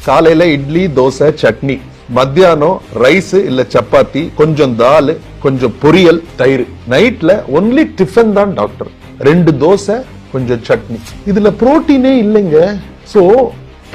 காலையில இட்லி தோசை சட்னி, மத்தியானம் ரைஸ் இல்ல சப்பாத்தி, கொஞ்சம் தால், கொஞ்சம் பொரியல், தயிர். நைட்ல ஒன்லி டிஃபன் தான் டாக்டர், 2 தோசை கொஞ்சம் சட்னி. இதுல புரோட்டீனே இல்லைங்க. சோ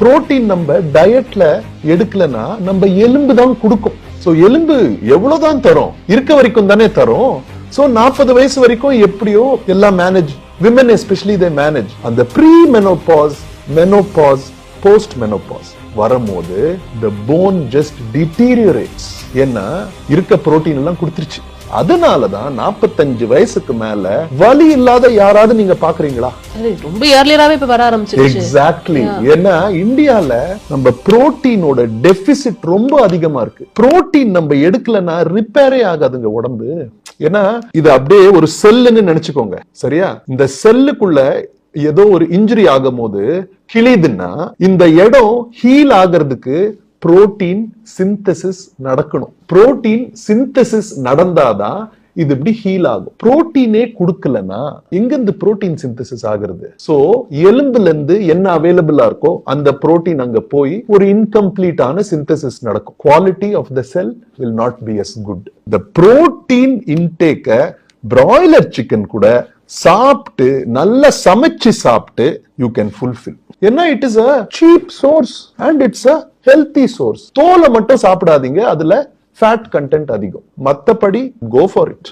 புரோட்டீன் நம்ம டயட்ல எடுக்கலனா நம்ம எலும்பு தான் கொடுக்கும். சோ எலும்பு எவ்வளவுதான் தரும், இருக்க வரைக்கும் தானே தரும். சோ 40 வயசு வரைக்கும் எப்படியோ எல்லாம் manage, women especially they manage. அந்த pre menopause, menopause, post menopause வரும்போது the bone just deteriorates. ஏன்னா இருக்க புரோட்டீன் எல்லாம் கொடுத்துருச்சு. அதனாலதான் 45 வயசுக்கு மேல வலி இல்லாத யாராவது நீங்க பாக்குறீங்களா? ரொம்ப ஏர்லியராவே இப்ப வர ஆரம்பிச்சிருச்சு. எக்ஸாக்ட்லி. ஏன்னா இந்தியால நம்ம புரோட்டீனோட டெபிசிட் ரொம்ப அதிகமா இருக்கு. புரோட்டீன் நம்ம எடுக்கலன்னா ரிப்பேரே ஆகாதுங்க உடம்பு. ஏன்னா இது அப்படியே ஒரு செல்லுன்னு நினைச்சுக்கோங்க, சரியா? இந்த செல்லுக்குள்ள ஏதோ ஒரு இன்ஜுரி ஆகும் போது கிழிதுன்னா இந்த இடம் ஹீல் ஆகிறதுக்கு புரோட்டீன் சிந்தசிஸ் நடக்கணும். புரோட்டீன் சிந்தசிஸ் நடந்தாதான் இது இப்படி ஹீல் ஆகும். புரோட்டீனே கொடுக்கலனா எங்க இருந்து புரோட்டீன் சிந்தசிஸ் ஆகுறது? சோ எலும்புல இருந்து என்ன அவைலபிளா இருக்கோ அந்த புரோட்டீன் அங்க போய் ஒரு இன்கம்ப்ளீட்டான சிந்தசிஸ் நடக்கும். Quality of the cell will not be as good. The protein intake broiler chicken கூட சாப்பிட்டு நல்லா சமைச்சு சாப்பிட்டு you can fulfill. ஏன்னா it is a cheap source and it's a healthy source. தோலை மட்டும் சாப்பிடாதீங்க, அதுல ஃபேட் கண்டென்ட் அதிகம். மத்தபடி go for it.